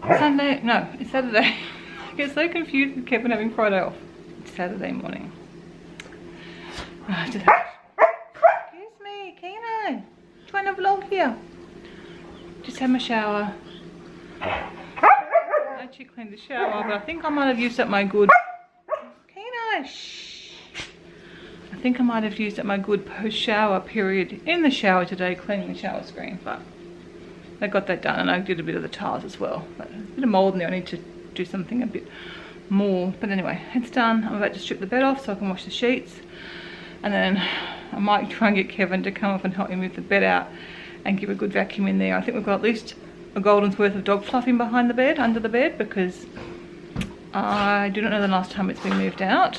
Sunday, no, it's Saturday. I get so confused with Kevin having Friday off. It's Saturday morning. Excuse me, Keno. Trying to vlog here. Just had my shower. I actually cleaned the shower, but I think I might have used up my good... Keno, shh. I think I might have used up my good post-shower period in the shower today, cleaning the shower screen, but I got that done, and I did a bit of the tiles as well. But there's a bit of mold in there. I need to do something a bit more. But anyway, it's done. I'm about to strip the bed off so I can wash the sheets. And then I might try and get Kevin to come up and help me move the bed out and give a good vacuum in there. I think we've got at least a golden's worth of dog fluffing behind the bed, under the bed, because I do not know the last time it's been moved out.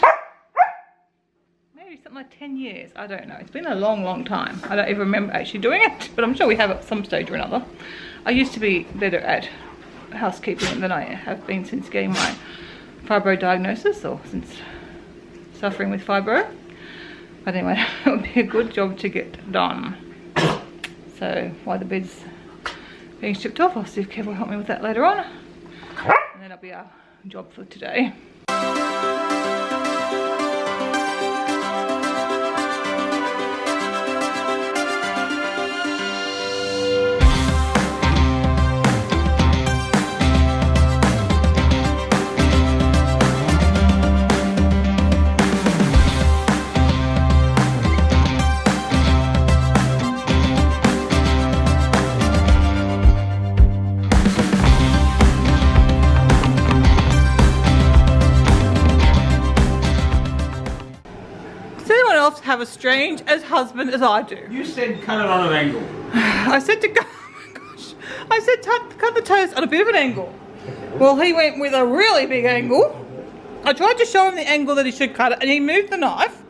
Maybe something like 10 years. I don't know. It's been a long, long time. I don't even remember actually doing it, but I'm sure we have at some stage or another. I used to be better at housekeeping than I have been since getting my fibro diagnosis, or since suffering with fibro. But anyway, it would be a good job to get done. So while the bed's being stripped off, I'll see if Kev will help me with that later on. And that'll be our job for today. Have a strange as husband as I do. You said cut it on an angle. I said to go, oh my gosh, I said cut the toast at a bit of an angle. Well, he went with a really big angle. I tried to show him the angle that he should cut it, and he moved the knife.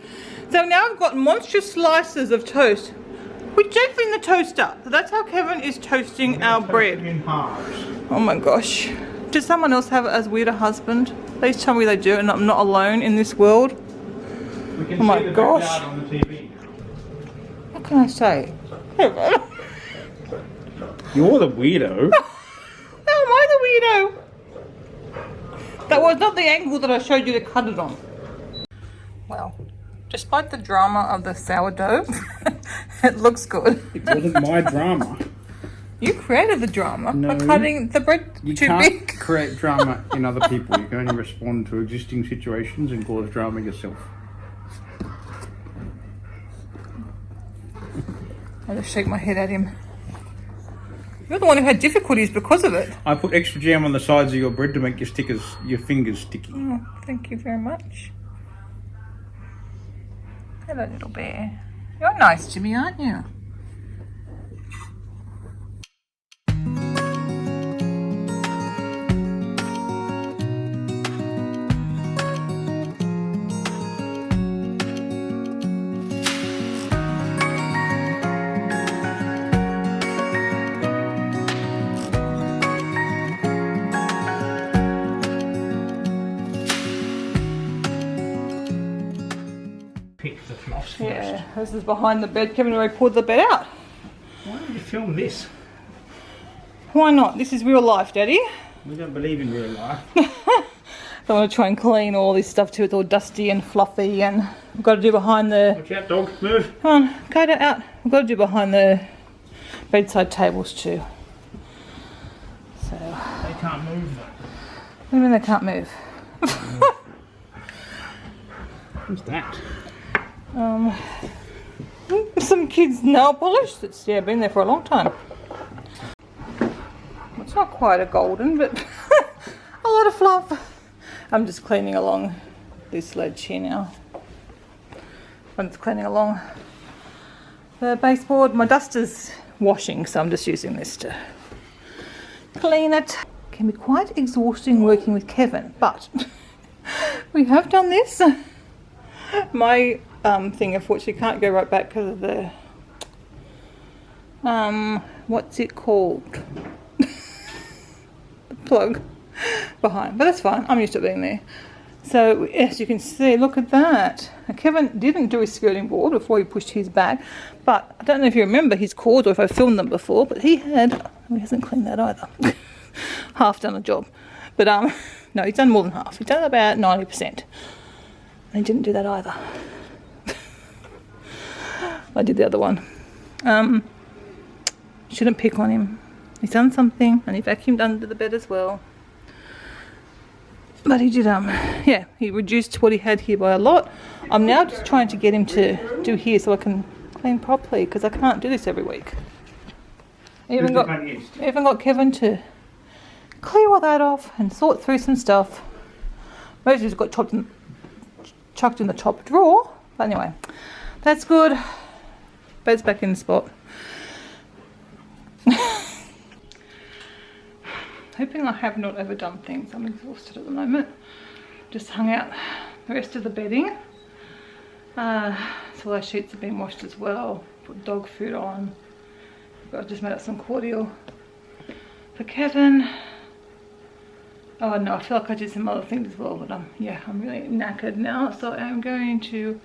So now I've got monstrous slices of toast, which actually in the toaster. So that's how Kevin is toasting our bread. In halves. Oh my gosh. Does someone else have it as weird a husband? Please tell me they do, and I'm not alone in this world. We can Oh my see the gosh. backyard on the TV. What can I say? You're the weirdo. How am I the weirdo? That was not the angle that I showed you to cut it on. Well, despite the drama of the sourdough, it looks good. It wasn't my drama. You created the drama No. by cutting the bread You too can't big. create drama in other people. You can only respond to existing situations and cause drama yourself. I'll just shake my head at him. You're the one who had difficulties because of it. I put extra jam on the sides of your bread to make your fingers sticky. Oh, thank you very much. Hello, little bear. You're nice to me, aren't you? Pick the floss first. Yeah, this is behind the bed. Kevin already pulled the bed out. Why did you film this? Why not? This is real life, Daddy. We don't believe in real life. I want to try and clean all this stuff too. It's all dusty and fluffy, and I've got to do behind the... Watch out, dog. Move. Come on, go out. I've got to do behind the bedside tables too. So... They can't move though. What do you mean they can't move? Who's that? Some kids' nail polish that's been there for a long time. It's not quite a golden, but a lot of fluff. I'm just cleaning along this ledge here now. I'm just cleaning along the baseboard. My duster's washing, so I'm just using this to clean it. It can be quite exhausting working with Kevin, but we have done this. My thing unfortunately can't go right back because of the what's it called, the plug behind, but that's fine. I'm used to being there. So as you can see, look at that. Now, Kevin didn't do his skirting board before he pushed his back, but I don't know if you remember his cords or if I filmed them before, but he hasn't cleaned that either. half done the job. But no, he's done more than half. He's done about 90%. And he didn't do that either. I did the other one. Shouldn't pick on him. He's done something, and he vacuumed under the bed as well. But he did, yeah, he reduced what he had here by a lot. I'm now just trying to get him to do here so I can clean properly, because I can't do this every week. I even got Kevin to clear all that off and sort through some stuff. Most of it's got chucked in the top drawer. But anyway, that's good. Bed's back in the spot. Hoping I have not overdone things. I'm exhausted at the moment. Just hung out the rest of the bedding. So all those sheets have been washed as well. Put dog food on. I just made up some cordial for Kevin. Oh no, I feel like I did some other things as well, but yeah, I'm really knackered now. So I'm going to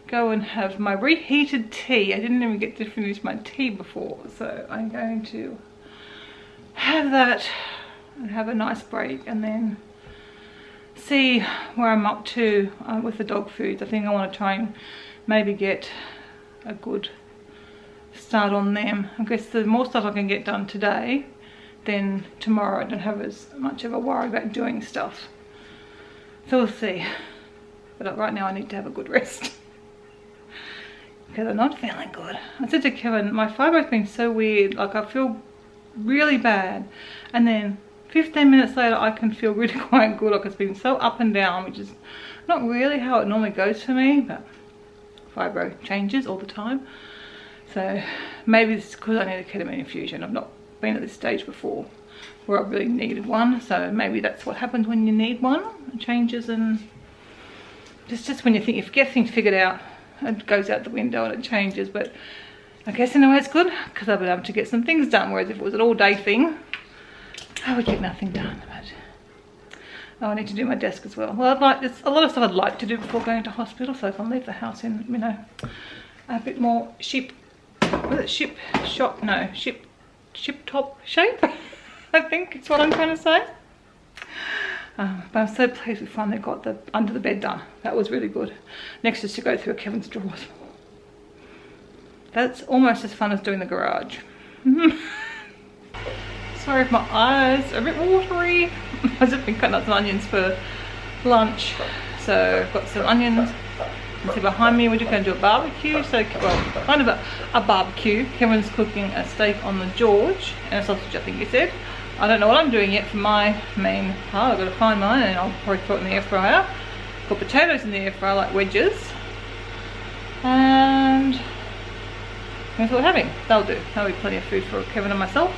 go and have my reheated tea. I didn't even get to finish my tea before, so I'm going to have that and have a nice break, and then see where I'm up to with the dog foods. I think I want to try and maybe get a good start on them. I guess the more stuff I can get done today, then tomorrow I don't have as much of a worry about doing stuff. So we'll see. But right now I need to have a good rest because I'm not feeling good. I said to Kevin, my fibro's been so weird. Like, I feel really bad, and then 15 minutes later I can feel really quite good. Like, it's been so up and down, which is not really how it normally goes for me, but fibro changes all the time. So maybe it's because I need a ketamine infusion. I've not been at this stage before where I really needed one, so maybe that's what happens when you need one. It changes, and just when you think you've got things figured out, it goes out the window and it changes. But I guess in a way it's good because I've been able to get some things done, whereas if it was an all-day thing I would get nothing done. But oh, I need to do my desk as well. Well, there's a lot of stuff I'd like to do before going to hospital, so if I leave the house in, you know, a bit more ship top shape, I think is what I'm trying to say. But I'm so pleased we finally got the under the bed done. That was really good. Next is to go through Kevin's drawers. That's almost as fun as doing the garage. Sorry if my eyes are a bit watery. I've just been cutting up some onions for lunch. So I've got some onions. You see behind me, we're just going to do a barbecue. So, well, kind of a barbecue. Kevin's cooking a steak on the George and a sausage, I think he said. I don't know what I'm doing yet for my main part. I've got to find mine, and I'll probably put it in the air fryer. Got potatoes in the air fryer like wedges. And that's what we're having. That'll do. That'll be plenty of food for Kevin and myself.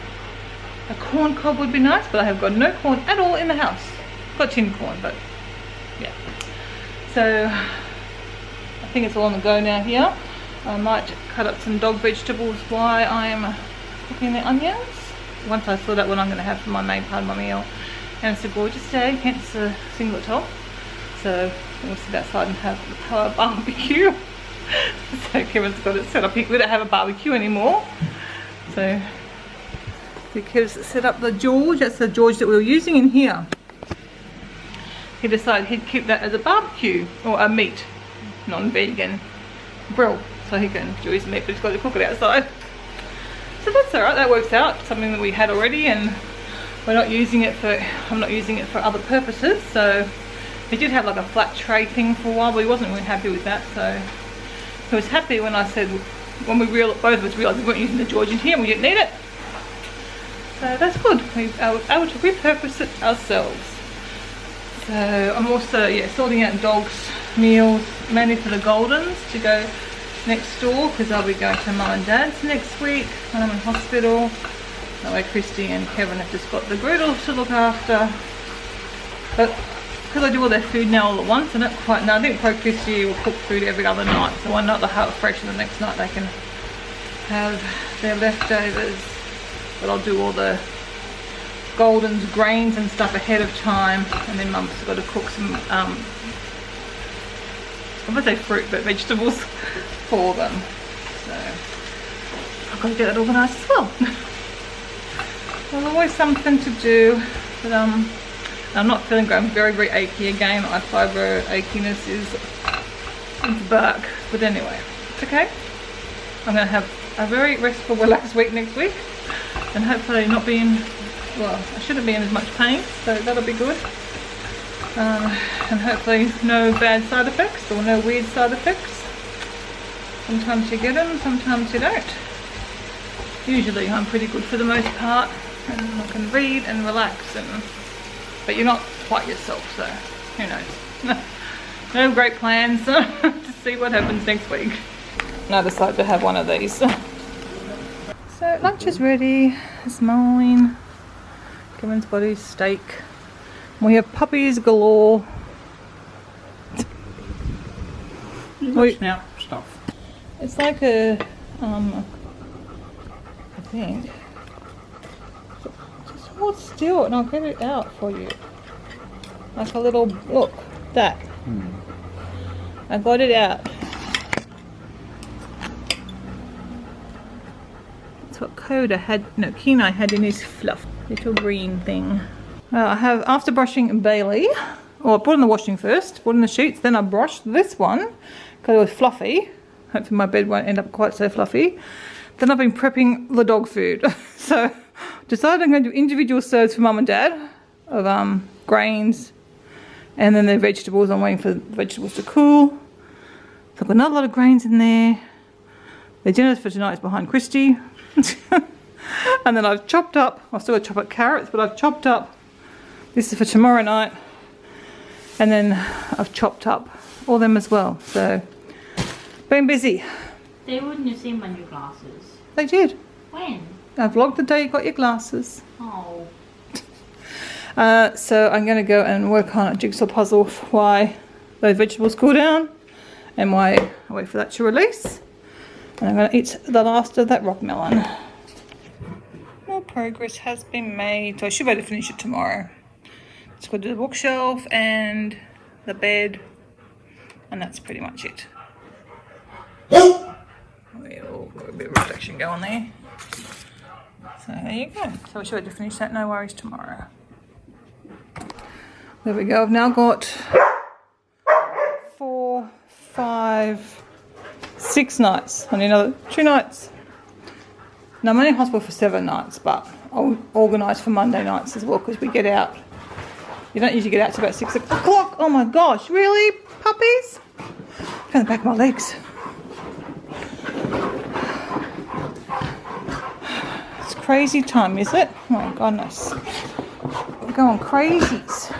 A corn cob would be nice, but I have got no corn at all in the house. Got tin corn, but yeah. So I think it's all on the go now here. I might cut up some dog vegetables while I'm cooking the onions. Once I sort out what I'm going to have for my main part of my meal. And it's a gorgeous day, hence the singlet top. So we'll sit outside and have a barbecue. So Kevin's got it set up. We don't have a barbecue anymore. So because set up the George, that's the George that we were using in here. He decided he'd keep that as a barbecue or a meat, non-vegan grill. So he can do his meat, but he's got to cook it outside. So that's alright, that works out. Something that we had already, and we're not using it for, I'm not using it for other purposes. So he did have like a flat tray thing for a while, but he wasn't really happy with that. So he was happy when I said, when we both of us realised we weren't using the George in here and we didn't need it. So that's good, we were able to repurpose it ourselves. So I'm also, yeah, sorting out dogs' meals, mainly for the Goldens to go next door, because I'll be going to Mum and Dad's next week when I'm in hospital. That way Christy and Kevin have just got the Groodles to look after. But because I do all their food now all at once, I don't quite know. I think probably Christy will cook food every other night, so one night they'll have it fresh and the next night they can have their leftovers. But I'll do all the Golden's grains and stuff ahead of time, and then Mum's got to cook some I would say fruit, but vegetables for them. So I've got to get that organised as well. There's always something to do. But I'm not feeling great. I'm very, very achy again. My fibro achiness is back. But anyway, it's okay. I'm going to have a very restful, relaxed week next week. And hopefully not be in, well, I shouldn't be in as much pain. So that'll be good. And hopefully no bad side effects or no weird side effects. Sometimes you get them, sometimes you don't. Usually I'm pretty good for the most part. And I can read and relax, but you're not quite yourself, so who knows. No great plans to see what happens next week. And I decided to have one of these. So lunch is ready. It's mine. Kevin's got his steak. We have puppies galore. Snout stuff. It's like a, I think. Just hold still and I'll get it out for you. Like a little, look, that. I got it out. That's what Kenai had in his fluff. Little green thing. I have, after brushing Bailey, or I put in the washing first, put in the sheets, then I brushed this one because it was fluffy. Hopefully my bed won't end up quite so fluffy. Then I've been prepping the dog food. So decided I'm going to do individual serves for mum and dad of grains and then the vegetables. I'm waiting for the vegetables to cool. So I've got not a lot of grains in there. The dinner for tonight is behind Christy. And then I've chopped up, I've still got to chop up carrots, but I've chopped up, this is for tomorrow night. And then I've chopped up all them as well. So been busy. They wouldn't have seen my new glasses. They did. When? I vlogged the day you got your glasses. Oh. So I'm going to go and work on a jigsaw puzzle while those vegetables cool down and while I wait for that to release. And I'm going to eat the last of that rock melon. More progress has been made, so I should be able to finish it tomorrow. Just got to do the bookshelf and the bed, and that's pretty much it. We'll got a bit of reflection going there. So there you go. So I should be able to finish that, no worries, tomorrow. There we go. I've now got 4, 5, 6 nights. I need another 2 nights. Now I'm only in hospital for 7 nights, but I'll organise for Monday nights as well because we get out. You don't usually get out till about 6 o'clock. Oh my gosh, really? Puppies? Down the back of my legs. It's crazy time, is it? Oh my goodness. We're going crazies.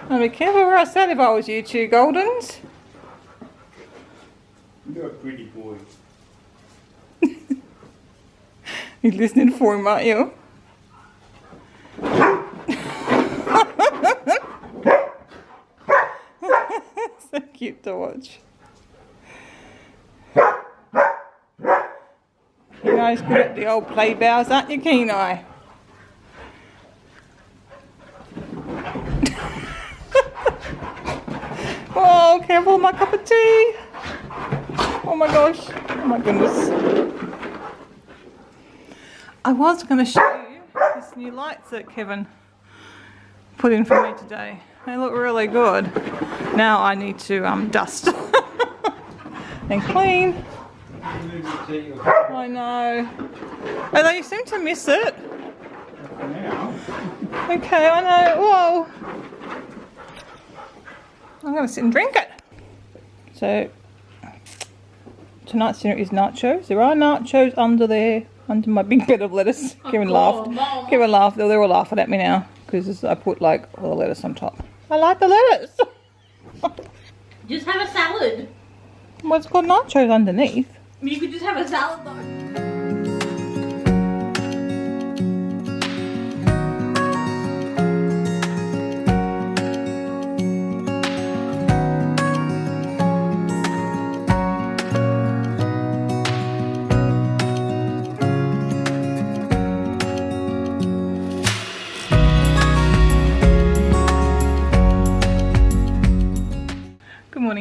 I'd be careful where I sat if I was you two Goldens. You're a pretty boy. You're listening for him, aren't you? So cute to watch. You guys good at the old play bows, aren't you, Kenai? Oh, careful with my cup of tea. Oh my gosh. Oh my goodness. I was going to show you these new lights that Kevin put in for me today. They look really good. Now I need to dust and clean. I know. Oh, they seem to miss it. Okay, I know. Whoa. I'm going to sit and drink it. So, tonight's dinner is nachos. There are nachos under there, under my big bed of lettuce. Kevin laughed. Mom. Kevin laughed. They're all laughing at me now because I put like all the lettuce on top. I like the lettuce. Just have a salad. Well, it's got nachos underneath. You could just have a salad though.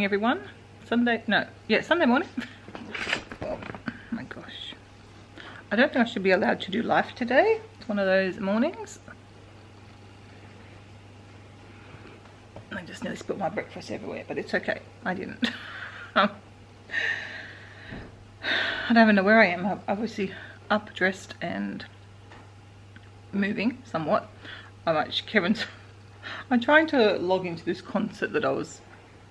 morning, everyone. Sunday morning. Oh my gosh. I don't think I should be allowed to do life today. It's one of those mornings. I just nearly spilled my breakfast everywhere, but it's okay. I didn't. I don't even know where I am. I'm obviously up, dressed, and moving somewhat. I'm trying to log into this concert that I was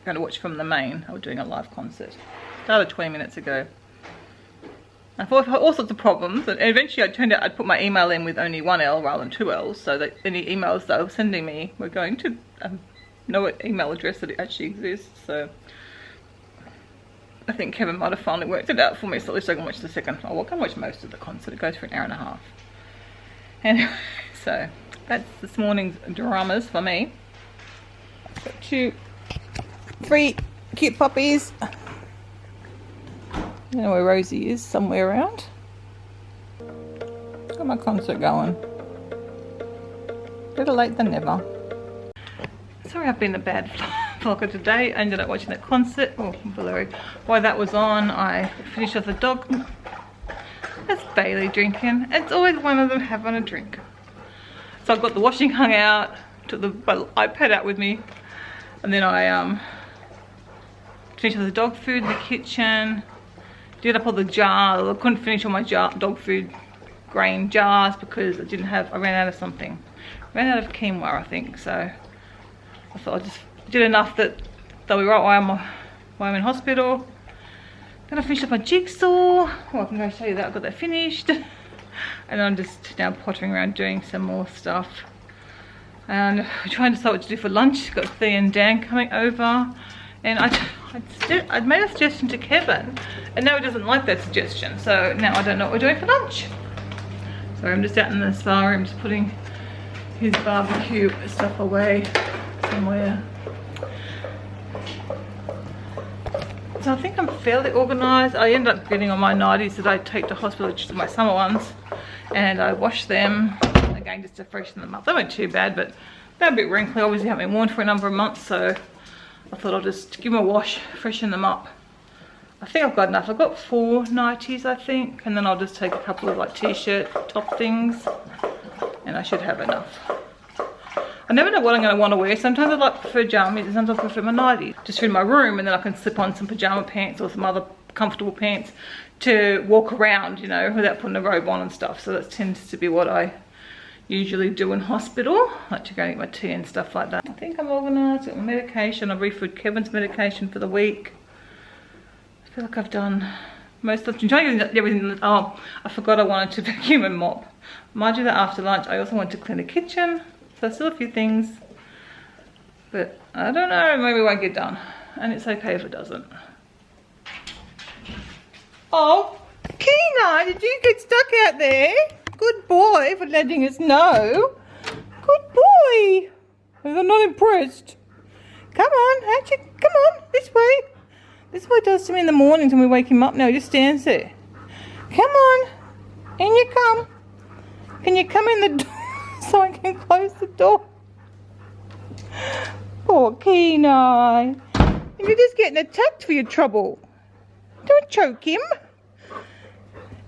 going to watch from the main. I was doing a live concert. Started 20 minutes ago. I thought I had all sorts of problems, and eventually it turned out I'd put my email in with only one L rather than two L's, so that any emails that they were sending me were going to know what email address that it actually exists. So I think Kevin might have finally worked it out for me, so at least I can watch the second. Oh, well, I can watch most of the concert. It goes for an hour and a half. Anyway, so that's this morning's dramas for me. I've got 2 3 cute puppies. I don't know where Rosie is, somewhere around. Got my concert going. Better late than never. Sorry I've been a bad vlogger today. I ended up watching that concert. Oh, blurry. While that was on, I finished off the dog. That's Bailey drinking. It's always one of them having a drink. So I've got the washing hung out, took the iPad out with me, and then I finished off the dog food in the kitchen, did up all the jars. I couldn't finish all my dog food grain jars because I ran out of something. Ran out of quinoa, I think, so I thought I just did enough that they'll be right while I'm in hospital. Then I finished up my jigsaw. Well, I can go show you that. I got that finished. And I'm just now pottering around doing some more stuff. And I'm trying to decide what to do for lunch. Got Thea and Dan coming over. And I'd made a suggestion to Kevin. And now he doesn't like that suggestion. So now I don't know what we're doing for lunch. So I'm just out in the spa room just putting his barbecue stuff away somewhere. So I think I'm fairly organised. I ended up getting on my nighties that I take to hospital, which are my summer ones, and I washed them again just to freshen them up. They weren't too bad, but they're a bit wrinkly. Obviously haven't been worn for a number of months, so I thought I'll just give them a wash, freshen them up. I think I've got enough. I've got 4 nighties, I think, and then I'll just take a couple of like t-shirt top things, and I should have enough. I never know what I'm going to want to wear. Sometimes I like prefer jammies and sometimes I prefer my nighties. Just in my room, and then I can slip on some pajama pants or some other comfortable pants to walk around, you know, without putting a robe on and stuff. So that tends to be what I usually do in hospital. I like to go get my tea and stuff like that. I think I'm organised. Got my medication. I've refilled Kevin's medication for the week. I feel like I've done most of it. I'm trying to get everything. Oh, I forgot I wanted to vacuum and mop. Might do that after lunch. I also want to clean the kitchen. So still a few things, but I don't know, maybe it won't get done, and it's okay if it doesn't. Oh, Kenai, did you get stuck out there? Good boy for letting us know. Good boy. I'm not impressed. Come on, come on, this way. This is what he does to me in the mornings when we wake him up now. He just stands there. Come on, in you come. Can you come in the door? So I can close the door. Poor Kenai. You're just getting attacked for your trouble. Don't choke him.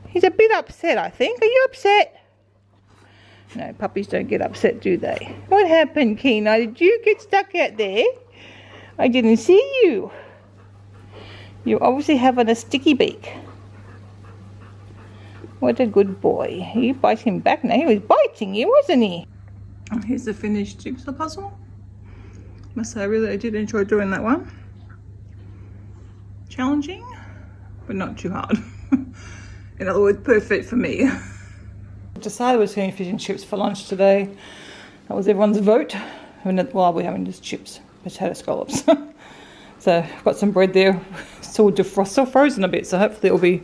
He's a bit upset, I think. Are you upset? No, puppies don't get upset, do they? What happened, Kenai? Did you get stuck out there? I didn't see you. You're obviously having a sticky beak. What a good boy. You bite him back now. He was biting you, wasn't he? Oh, here's the finished jigsaw puzzle. Must say I did enjoy doing that one. Challenging, but not too hard. In other words, perfect for me. I decided we're having fish and chips for lunch today. That was everyone's vote. Well, we're having just chips, potato scallops. So I've got some bread there. Still frozen a bit, so hopefully it'll be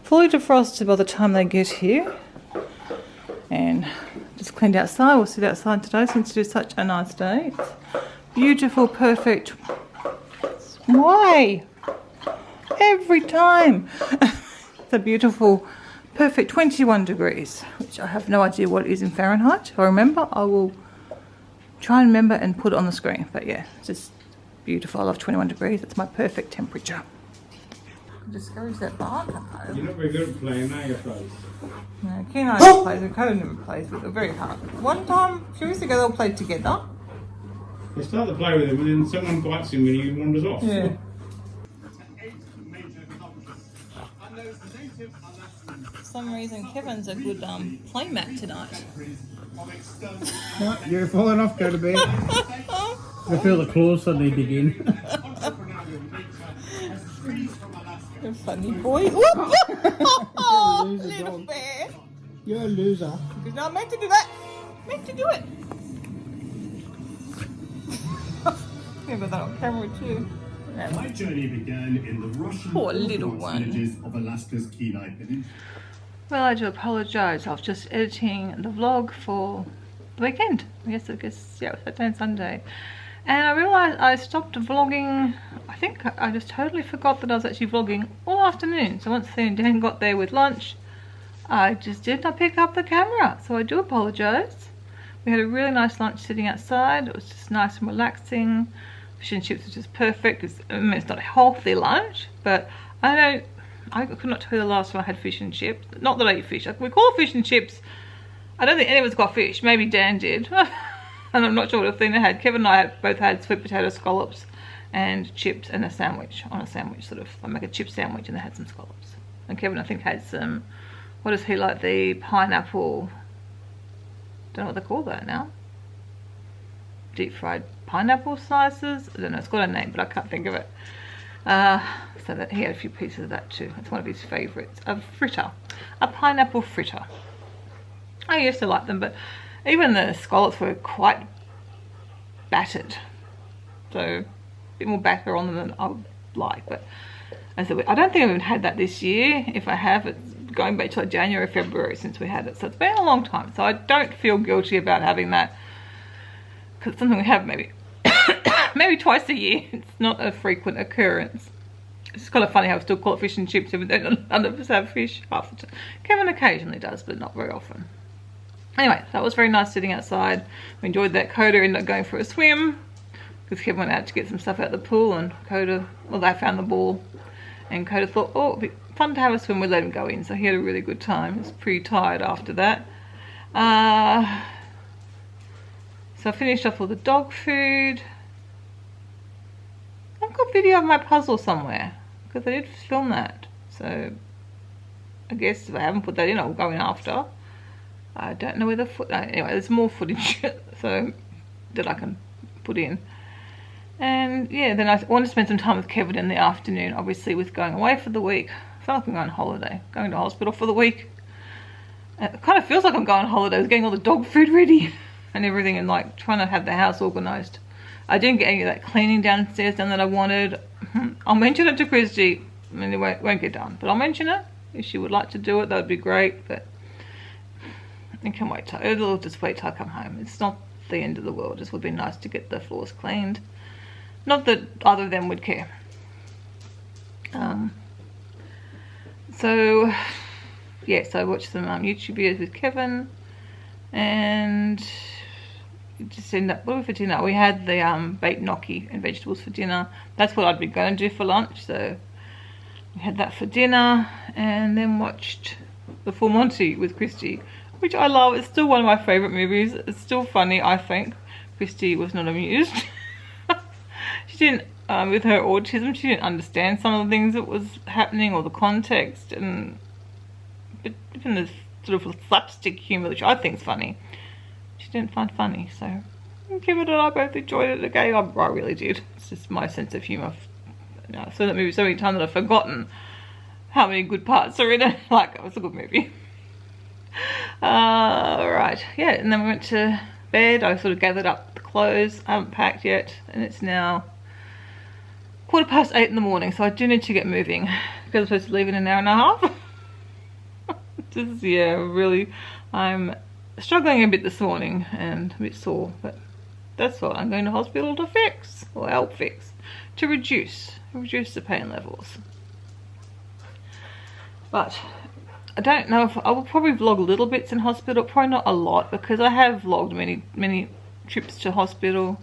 fully defrosted by the time they get here. And just cleaned outside. We'll sit outside today since it is such a nice day. It's beautiful, perfect. Why? Every time. It's a beautiful, perfect 21 degrees, which I have no idea what it is in Fahrenheit. If I remember, I will try and remember and put it on the screen. But yeah, just Beautiful. I love 21 degrees. It's my perfect temperature. Discourage that bark. You're not very good at playing, are you, fellas? No, Ken and I plays, and Coda never plays, but they're very hard. One time, a few weeks ago, they all played together. You start to play with him and then someone bites him and he wanders off. Yeah. For some reason, Kevin's a good play mat tonight. No, you're falling off, go to bed. I feel the claws suddenly dig in. You're a funny boy. Oh, little dog. bear. You're a loser. You're not meant to do that. Meant to do it. I got that on camera too. My journey began in the Russian Poor little one. villages of Alaska's Kenai Peninsula. Well, I do apologise. I was just editing the vlog for the weekend. I guess yeah, Saturday and Sunday. And I realised I stopped vlogging. I think I just totally forgot that I was actually vlogging all afternoon. So once Dan got there with lunch, I just did not pick up the camera. So I do apologise. We had a really nice lunch sitting outside. It was just nice and relaxing. Fish and chips was just perfect. It's not a healthy lunch, but I could not tell you the last time I had fish and chips. Not that I eat fish. We call fish and chips. I don't think any of us got fish. Maybe Dan did. And I'm not sure what Athena had. Kevin and I both had sweet potato scallops and chips and a sandwich. On a sandwich, sort of. I make a chip sandwich and they had some scallops. And Kevin, I think, had some, what is he like, the pineapple, don't know what they call that now. Deep fried pineapple slices. I don't know, it's got a name, but I can't think of it. So that he had a few pieces of that too. It's one of his favourites. A fritter. A pineapple fritter. I used to like them, but even the scallops were quite battered. So a bit more batter on them than I would like. But as I don't think I've even had that this year. If I have, it's going back to like January, February since we had it. So it's been a long time. So I don't feel guilty about having that. Because it's something we have maybe maybe twice a year. It's not a frequent occurrence. It's kind of funny how we still call it fish and chips even though none of us have fish half the time. Kevin occasionally does, but not very often. Anyway, that was very nice sitting outside. We enjoyed that. Coda ended up going for a swim because Kevin went out to get some stuff out of the pool, and Coda, well, they found the ball, and Coda thought, oh, it'd be fun to have a swim. We let him go in, so he had a really good time. He was pretty tired after that. So I finished off all the dog food. I've got video of my puzzle somewhere because I did film that. So I guess if I haven't put that in, I'll go in after. I don't know where the anyway, there's more footage so that I can put in. And yeah, then I want to spend some time with Kevin in the afternoon, obviously with going away for the week. I feel like I'm going on holiday, going to hospital for the week. It kind of feels like I'm going on holiday. I was getting all the dog food ready and everything, and like trying to have the house organised. I didn't get any of that cleaning downstairs done that I wanted. I'll mention it to Christy. I mean, it won't get done, but I'll mention it. If she would like to do it, that would be great. But I can wait till, it'll just wait till I come home. It's not the end of the world. It just would be nice to get the floors cleaned. Not that either of them would care. So yeah, so I watched some YouTube videos with Kevin, and just ended up, what were we for dinner? We had the baked gnocchi and vegetables for dinner. That's what I'd be going to do for lunch, so we had that for dinner, and then watched The Full Monty with Christy, which I love. It's still one of my favourite movies. It's still funny, I think. Christy was not amused. She didn't, with her autism, she didn't understand some of the things that was happening or the context, and but even the sort of slapstick humour, which I think is funny, she didn't find funny. So Kevin and I both enjoyed it again. I really did. It's just my sense of humour. I've seen that movie so many times that I've forgotten how many good parts are in it. Like, it was a good movie. Right, yeah, and then we went to bed. I sort of gathered up the clothes. I haven't packed yet, and it's now 8:15 in the morning, so I do need to get moving because I'm supposed to leave in an hour and a half. Just, yeah, really, I'm struggling a bit this morning and a bit sore, but that's what I'm going to hospital to fix, or help fix, to reduce the pain levels. But I don't know if I will probably vlog little bits in hospital, probably not a lot, because I have vlogged many trips to hospital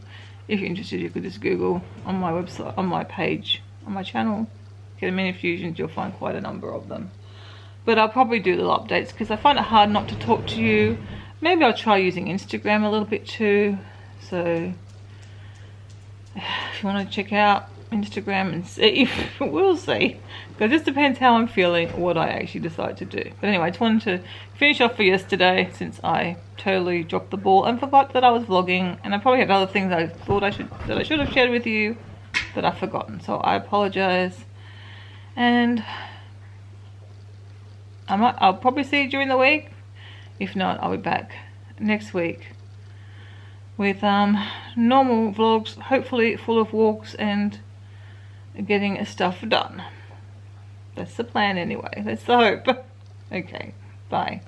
If you're interested, you could just Google on my website, on my page, on my channel, ketamine infusions. You'll find quite a number of them. But I'll probably do little updates because I find it hard not to talk to you. Maybe I'll try using Instagram a little bit too. So if you want to check out Instagram and see, we'll see. Because this depends how I'm feeling, what I actually decide to do. But anyway, I just wanted to finish off for yesterday since I totally dropped the ball and forgot that I was vlogging, and I probably had other things I thought I should have shared with you that I've forgotten. So I apologize, and I'll probably see you during the week. If not, I'll be back next week with normal vlogs, hopefully full of walks and getting stuff done. That's the plan anyway. That's the hope. Okay, bye.